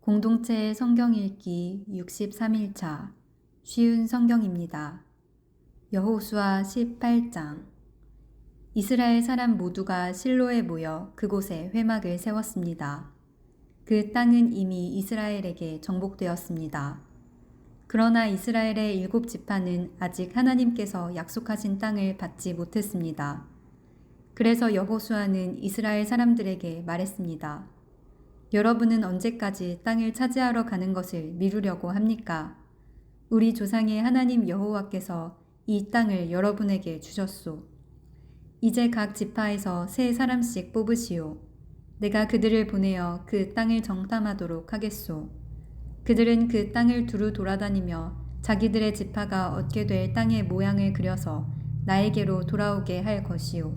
공동체 성경 읽기 63일차 쉬운 성경입니다. 여호수아 18장. 이스라엘 사람 모두가 실로에 모여 그곳에 회막을 세웠습니다. 그 땅은 이미 이스라엘에게 정복되었습니다. 그러나 이스라엘의 7지파는 아직 하나님께서 약속하신 땅을 받지 못했습니다. 그래서 여호수아는 이스라엘 사람들에게 말했습니다. 여러분은 언제까지 땅을 차지하러 가는 것을 미루려고 합니까? 우리 조상의 하나님 여호와께서 이 땅을 여러분에게 주셨소. 이제 각 지파에서 3사람씩 뽑으시오. 내가 그들을 보내어 그 땅을 정탐하도록 하겠소. 그들은 그 땅을 두루 돌아다니며 자기들의 지파가 얻게 될 땅의 모양을 그려서 나에게로 돌아오게 할 것이오.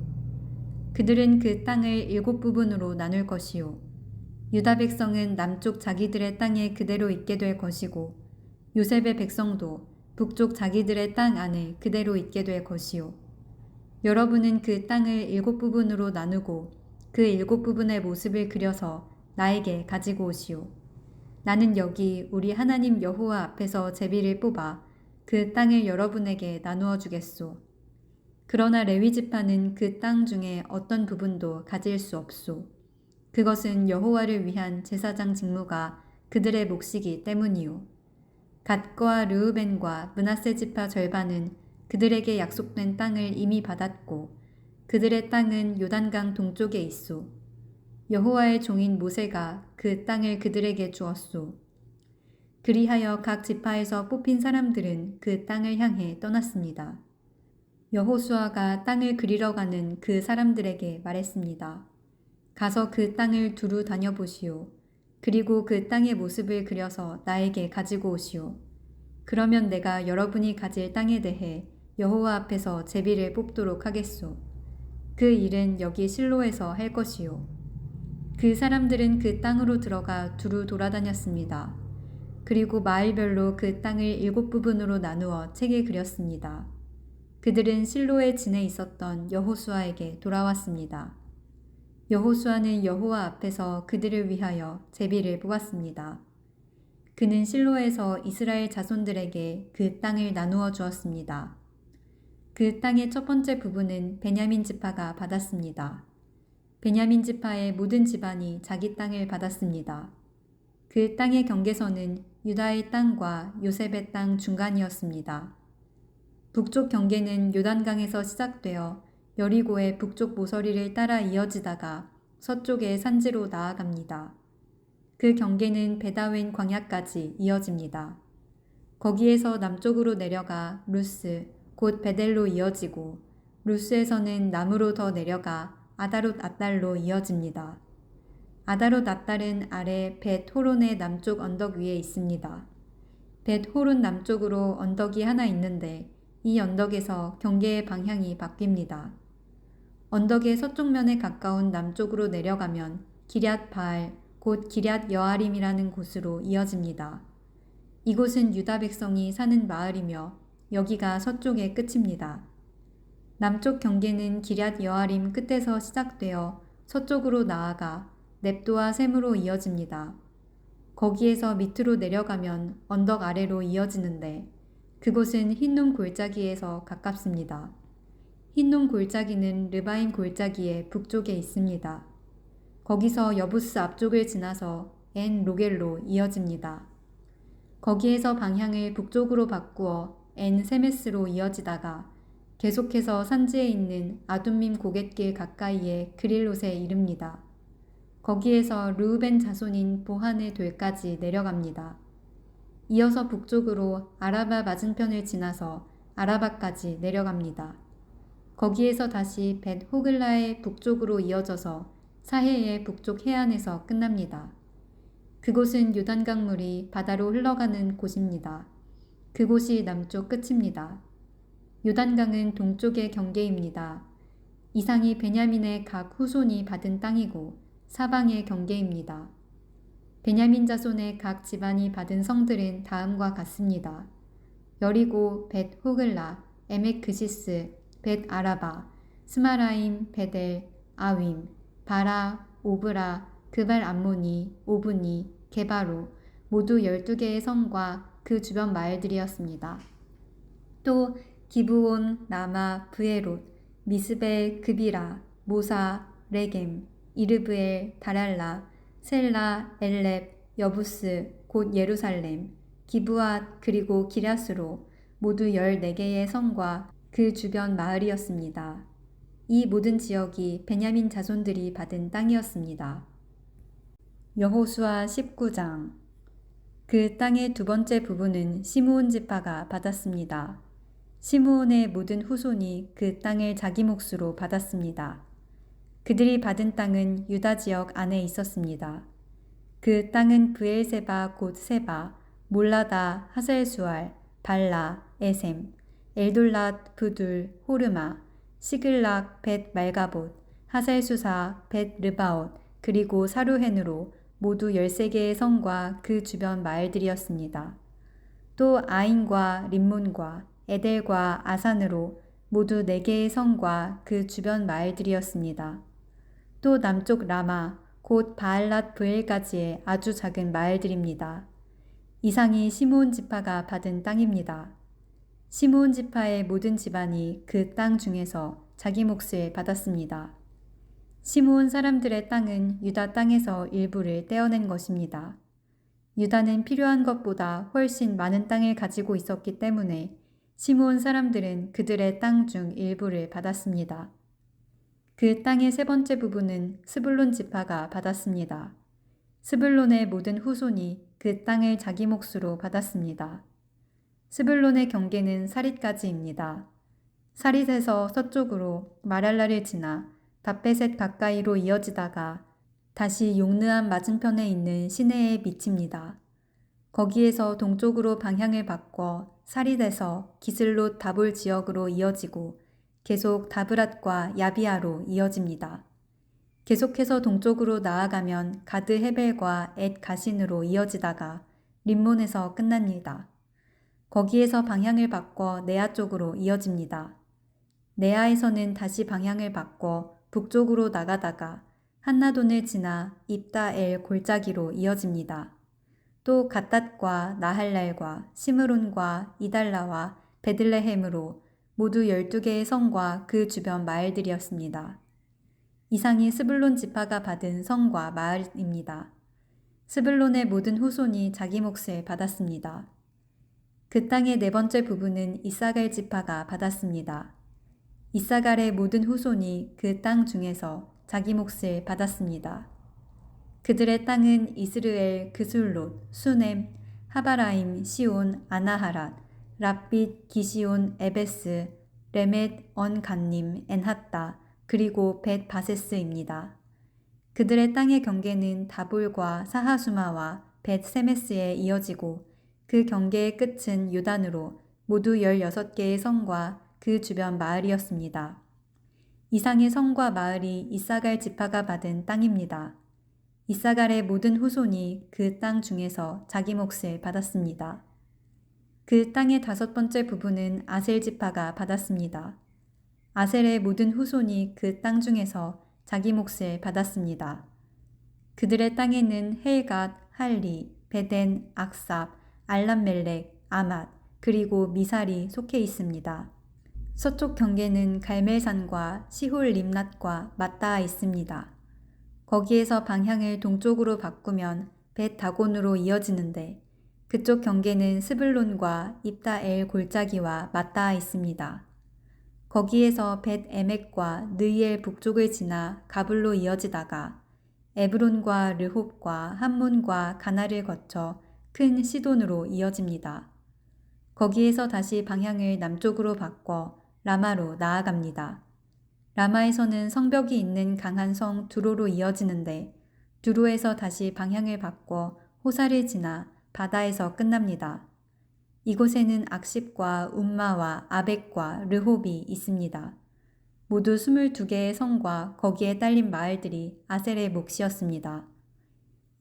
그들은 그 땅을 7부분으로 나눌 것이오. 유다 백성은 남쪽 자기들의 땅에 그대로 있게 될 것이고 요셉의 백성도 북쪽 자기들의 땅 안에 그대로 있게 될 것이요. 여러분은 그 땅을 7부분으로 나누고 그 7부분의 모습을 그려서 나에게 가지고 오시오. 나는 여기 우리 하나님 여호와 앞에서 제비를 뽑아 그 땅을 여러분에게 나누어 주겠소. 그러나 레위 지파는 그 땅 중에 어떤 부분도 가질 수 없소. 그것은 여호와를 위한 제사장 직무가 그들의 몫이기 때문이요. 갓과 르우벤과 므낫세 지파 절반은 그들에게 약속된 땅을 이미 받았고 그들의 땅은 요단강 동쪽에 있소. 여호와의 종인 모세가 그 땅을 그들에게 주었소. 그리하여 각 지파에서 뽑힌 사람들은 그 땅을 향해 떠났습니다. 여호수아가 땅을 그리러 가는 그 사람들에게 말했습니다. 가서 그 땅을 두루 다녀보시오. 그리고 그 땅의 모습을 그려서 나에게 가지고 오시오. 그러면 내가 여러분이 가질 땅에 대해 여호와 앞에서 제비를 뽑도록 하겠소. 그 일은 여기 실로에서 할 것이요. 그 사람들은 그 땅으로 들어가 두루 돌아다녔습니다. 그리고 마을별로 그 땅을 7부분으로 나누어 책에 그렸습니다. 그들은 실로에 지내 있었던 여호수아에게 돌아왔습니다. 여호수아는 여호와 앞에서 그들을 위하여 제비를 뽑았습니다. 그는 실로에서 이스라엘 자손들에게 그 땅을 나누어 주었습니다. 그 땅의 첫 번째 부분은 베냐민 지파가 받았습니다. 베냐민 지파의 모든 집안이 자기 땅을 받았습니다. 그 땅의 경계선은 유다의 땅과 요셉의 땅 중간이었습니다. 북쪽 경계는 요단강에서 시작되어 여리고의 북쪽 모서리를 따라 이어지다가 서쪽의 산지로 나아갑니다. 그 경계는 베다웬 광야까지 이어집니다. 거기에서 남쪽으로 내려가 루스, 곧 베델로 이어지고 루스에서는 남으로 더 내려가 아다롯 앗달로 이어집니다. 아다롯 앗달은 아래 벳 호론의 남쪽 언덕 위에 있습니다. 벳 호론 남쪽으로 언덕이 하나 있는데 이 언덕에서 경계의 방향이 바뀝니다. 언덕의 서쪽면에 가까운 남쪽으로 내려가면 기럇 바알, 곧 기럇 여아림이라는 곳으로 이어집니다. 이곳은 유다 백성이 사는 마을이며 여기가 서쪽의 끝입니다. 남쪽 경계는 기럇 여아림 끝에서 시작되어 서쪽으로 나아가 넵도와 셈으로 이어집니다. 거기에서 밑으로 내려가면 언덕 아래로 이어지는데 그곳은 흰놈 골짜기에서 가깝습니다. 흰놈 골짜기는 르바임 골짜기의 북쪽에 있습니다. 거기서 여부스 앞쪽을 지나서 엔 로겔로 이어집니다. 거기에서 방향을 북쪽으로 바꾸어 엔 세메스로 이어지다가 계속해서 산지에 있는 아둠밈 고갯길 가까이에 그릴롯에 이릅니다. 거기에서 르우벤 자손인 보한의 돌까지 내려갑니다. 이어서 북쪽으로 아라바 맞은편을 지나서 아라바까지 내려갑니다. 거기에서 다시 벳 호글라의 북쪽으로 이어져서 사해의 북쪽 해안에서 끝납니다. 그곳은 요단강물이 바다로 흘러가는 곳입니다. 그곳이 남쪽 끝입니다. 요단강은 동쪽의 경계입니다. 이상이 베냐민의 각 후손이 받은 땅이고 사방의 경계입니다. 베냐민 자손의 각 집안이 받은 성들은 다음과 같습니다. 여리고, 벳 호글라, 에멕 그시스, 벳 아라바, 스마라임, 베델, 아윈, 바라, 오브라, 그발 암모니, 오브니, 게바로, 모두 12개의 성과 그 주변 마을들이었습니다. 또 기브온, 라마, 브에롯, 미스베, 그비라, 모사, 레겜, 이르브엘, 다랄라, 셀라, 엘렙, 여부스, 곧 예루살렘, 기브앗 그리고 기랴스로 모두 14개의 성과 그 주변 마을이었습니다. 이 모든 지역이 베냐민 자손들이 받은 땅이었습니다. 여호수아 19장. 그 땅의 두 번째 부분은 시므온 지파가 받았습니다. 시므온의 모든 후손이 그 땅을 자기 몫으로 받았습니다. 그들이 받은 땅은 유다 지역 안에 있었습니다. 그 땅은 브엘세바 곧 세바, 몰라다, 하살수알, 발라, 에셈, 엘돌랏, 부둘, 호르마, 시글락, 벳 말가봇, 하살수사, 벳 르바옷, 그리고 사루헨으로 모두 13개의 성과 그 주변 마을들이었습니다. 또 아인과 림몬과 에델과 아산으로 모두 4개의 성과 그 주변 마을들이었습니다. 또 남쪽 라마, 곧 바알랏 브엘까지의 아주 작은 마을들입니다. 이상이 시므온 지파가 받은 땅입니다. 시므온 지파의 모든 집안이 그 땅 중에서 자기 몫을 받았습니다. 시므온 사람들의 땅은 유다 땅에서 일부를 떼어낸 것입니다. 유다는 필요한 것보다 훨씬 많은 땅을 가지고 있었기 때문에 시므온 사람들은 그들의 땅 중 일부를 받았습니다. 그 땅의 세 번째 부분은 스불론 지파가 받았습니다. 스불론의 모든 후손이 그 땅을 자기 몫으로 받았습니다. 스불론의 경계는 사릿까지입니다. 사릿에서 서쪽으로 마랄라를 지나 다베셋 가까이로 이어지다가 다시 용느암 맞은편에 있는 시내에 미칩니다. 거기에서 동쪽으로 방향을 바꿔 사릿에서 기슬롯 다볼 지역으로 이어지고 계속 다브랏과 야비아로 이어집니다. 계속해서 동쪽으로 나아가면 가드 헤벨과 엣 가신으로 이어지다가 림몬에서 끝납니다. 거기에서 방향을 바꿔 네아 쪽으로 이어집니다. 네아에서는 다시 방향을 바꿔 북쪽으로 나가다가 한나돈을 지나 입다엘 골짜기로 이어집니다. 또 갓닷과 나할랄과 시므론과 이달라와 베들레헴으로 모두 12개의 성과 그 주변 마을들이었습니다. 이상이 스불론 지파가 받은 성과 마을입니다. 스불론의 모든 후손이 자기 몫을 받았습니다. 그 땅의 네 번째 부분은 이사갈 지파가 받았습니다. 이사갈의 모든 후손이 그 땅 중에서 자기 몫을 받았습니다. 그들의 땅은 이스르엘, 그술롯, 수넴, 하바라임, 시온, 아나하랏, 랍빗, 기시온, 에베스, 레멧, 언간님, 엔핫다, 그리고 벳 바세스입니다. 그들의 땅의 경계는 다볼과 사하수마와 벳 세메스에 이어지고 그 경계의 끝은 요단으로 모두 16개의 성과 그 주변 마을이었습니다. 이상의 성과 마을이 이사갈 지파가 받은 땅입니다. 이사갈의 모든 후손이 그 땅 중에서 자기 몫을 받았습니다. 그 땅의 다섯 번째 부분은 아셀 지파가 받았습니다. 아셀의 모든 후손이 그 땅 중에서 자기 몫을 받았습니다. 그들의 땅에는 헬갓, 할리, 베덴, 악삽, 알람멜렉, 아맛, 그리고 미살이 속해 있습니다. 서쪽 경계는 갈멜산과 시홀 림낫과 맞닿아 있습니다. 거기에서 방향을 동쪽으로 바꾸면 벳 다곤으로 이어지는데 그쪽 경계는 스불론과 입다엘 골짜기와 맞닿아 있습니다. 거기에서 벳 에멕과 느이엘 북쪽을 지나 가불로 이어지다가 에브론과 르홉과 함몬과 가나를 거쳐 큰 시돈으로 이어집니다. 거기에서 다시 방향을 남쪽으로 바꿔 라마로 나아갑니다. 라마에서는 성벽이 있는 강한 성 두로로 이어지는데 두로에서 다시 방향을 바꿔 호사를 지나 바다에서 끝납니다. 이곳에는 악십과 움마와 아벡과 르홉이 있습니다. 모두 22개의 성과 거기에 딸린 마을들이 아셀의 몫이었습니다.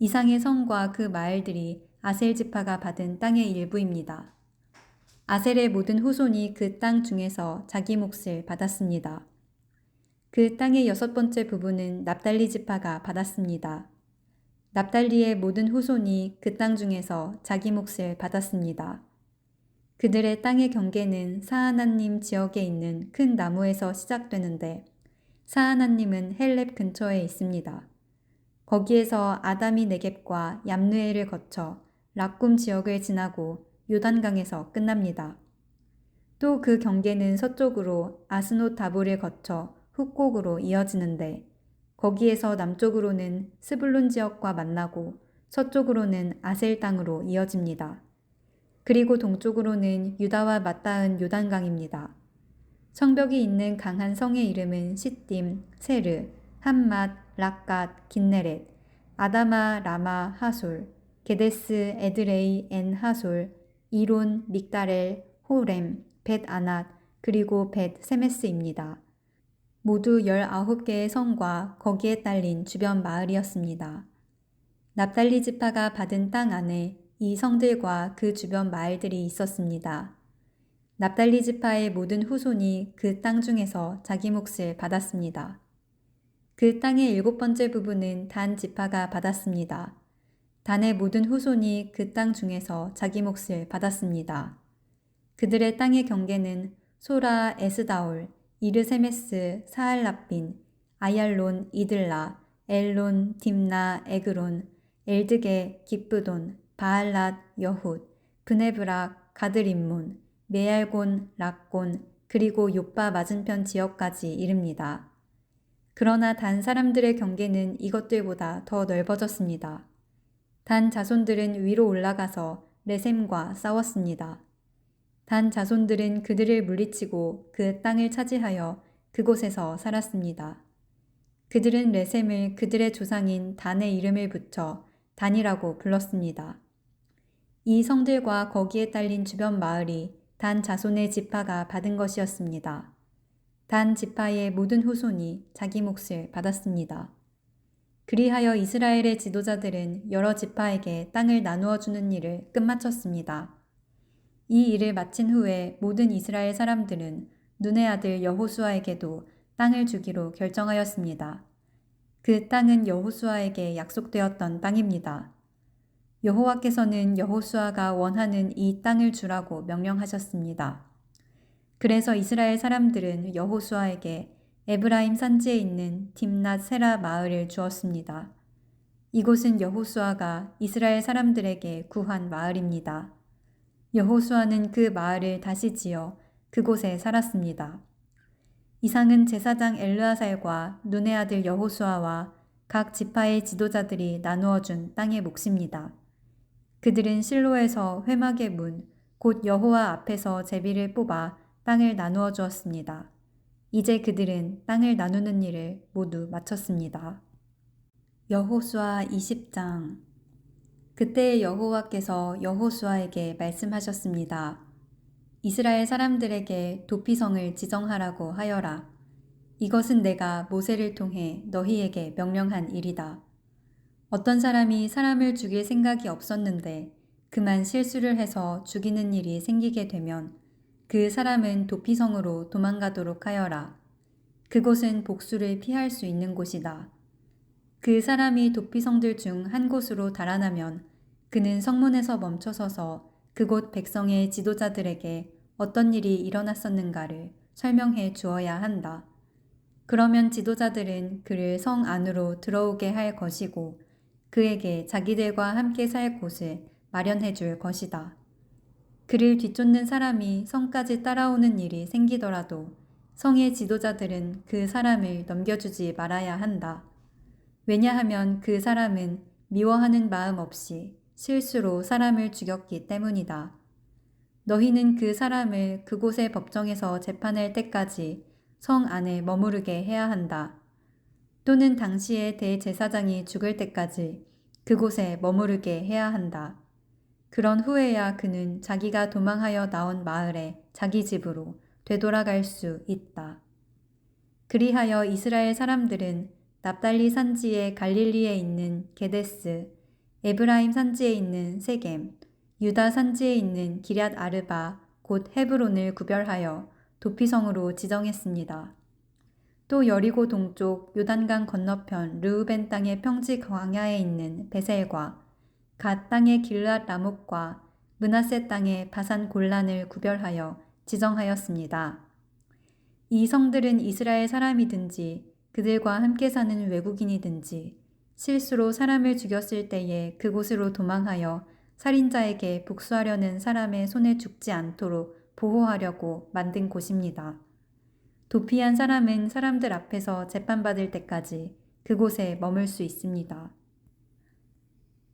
이상의 성과 그 마을들이 아셀 지파가 받은 땅의 일부입니다. 아셀의 모든 후손이 그 땅 중에서 자기 몫을 받았습니다. 그 땅의 여섯 번째 부분은 납달리 지파가 받았습니다. 납달리의 모든 후손이 그 땅 중에서 자기 몫을 받았습니다. 그들의 땅의 경계는 사하나님 지역에 있는 큰 나무에서 시작되는데 사하나님은 헬렙 근처에 있습니다. 거기에서 아담이 네겝과 얌느에를 거쳐 락꿈 지역을 지나고 요단강에서 끝납니다. 또 그 경계는 서쪽으로 아스노 다볼을 거쳐 훅곡으로 이어지는데 거기에서 남쪽으로는 스불론 지역과 만나고 서쪽으로는 아셀 땅으로 이어집니다. 그리고 동쪽으로는 유다와 맞닿은 요단강입니다. 성벽이 있는 강한 성의 이름은 시딤, 세르, 함맛, 락갓, 긴네렛, 아다마, 라마, 하솔, 게데스, 에드레이, 엔 하솔, 이론, 믹다렐, 호렘, 벳 아낫, 그리고 벳 세메스입니다. 모두 19개의 성과 거기에 딸린 주변 마을이었습니다. 납달리 지파가 받은 땅 안에 이 성들과 그 주변 마을들이 있었습니다. 납달리 지파의 모든 후손이 그 땅 중에서 자기 몫을 받았습니다. 그 땅의 7번째 부분은 단 지파가 받았습니다. 단의 모든 후손이 그 땅 중에서 자기 몫을 받았습니다. 그들의 땅의 경계는 소라, 에스다올, 이르세메스, 사알라핀, 아얄론, 이들라, 엘론, 딥나, 에그론, 엘드게, 기브돈, 바알랏, 여훗, 브네브락, 가드림몬, 메알곤, 락곤, 그리고 요빠 맞은편 지역까지 이릅니다. 그러나 단 사람들의 경계는 이것들보다 더 넓어졌습니다. 단 자손들은 위로 올라가서 레셈과 싸웠습니다. 단 자손들은 그들을 물리치고 그 땅을 차지하여 그곳에서 살았습니다. 그들은 레셈을 그들의 조상인 단의 이름을 붙여 단이라고 불렀습니다. 이 성들과 거기에 딸린 주변 마을이 단 자손의 지파가 받은 것이었습니다. 단 지파의 모든 후손이 자기 몫을 받았습니다. 그리하여 이스라엘의 지도자들은 여러 지파에게 땅을 나누어 주는 일을 끝마쳤습니다. 이 일을 마친 후에 모든 이스라엘 사람들은 눈의 아들 여호수아에게도 땅을 주기로 결정하였습니다. 그 땅은 여호수아에게 약속되었던 땅입니다. 여호와께서는 여호수아가 원하는 이 땅을 주라고 명령하셨습니다. 그래서 이스라엘 사람들은 여호수아에게 에브라임 산지에 있는 딥낫 세라 마을을 주었습니다. 이곳은 여호수아가 이스라엘 사람들에게 구한 마을입니다. 여호수아는 그 마을을 다시 지어 그곳에 살았습니다. 이상은 제사장 엘르아살과 눈의 아들 여호수아와 각 지파의 지도자들이 나누어 준 땅의 몫입니다. 그들은 실로에서 회막의 문, 곧 여호와 앞에서 제비를 뽑아 땅을 나누어 주었습니다. 이제 그들은 땅을 나누는 일을 모두 마쳤습니다. 여호수아 20장. 그때 여호와께서 여호수아에게 말씀하셨습니다. 이스라엘 사람들에게 도피성을 지정하라고 하여라. 이것은 내가 모세를 통해 너희에게 명령한 일이다. 어떤 사람이 사람을 죽일 생각이 없었는데 그만 실수를 해서 죽이는 일이 생기게 되면 그 사람은 도피성으로 도망가도록 하여라. 그곳은 복수를 피할 수 있는 곳이다. 그 사람이 도피성들 중 한 곳으로 달아나면 그는 성문에서 멈춰서서 그곳 백성의 지도자들에게 어떤 일이 일어났었는가를 설명해 주어야 한다. 그러면 지도자들은 그를 성 안으로 들어오게 할 것이고 그에게 자기들과 함께 살 곳을 마련해 줄 것이다. 그를 뒤쫓는 사람이 성까지 따라오는 일이 생기더라도 성의 지도자들은 그 사람을 넘겨주지 말아야 한다. 왜냐하면 그 사람은 미워하는 마음 없이 실수로 사람을 죽였기 때문이다. 너희는 그 사람을 그곳의 법정에서 재판할 때까지 성 안에 머무르게 해야 한다. 또는 당시의 대제사장이 죽을 때까지 그곳에 머무르게 해야 한다. 그런 후에야 그는 자기가 도망하여 나온 마을에 자기 집으로 되돌아갈 수 있다. 그리하여 이스라엘 사람들은 납달리 산지의 갈릴리에 있는 게데스, 에브라임 산지에 있는 세겜, 유다 산지에 있는 기럇 아르바 곧 헤브론을 구별하여 도피성으로 지정했습니다. 또 여리고 동쪽 요단강 건너편 르우벤 땅의 평지 광야에 있는 베셀과 갓 땅의 길랏 라목과 므낫세 땅의 바산 골란을 구별하여 지정하였습니다. 이 성들은 이스라엘 사람이든지 그들과 함께 사는 외국인이든지 실수로 사람을 죽였을 때에 그곳으로 도망하여 살인자에게 복수하려는 사람의 손에 죽지 않도록 보호하려고 만든 곳입니다. 도피한 사람은 사람들 앞에서 재판받을 때까지 그곳에 머물 수 있습니다.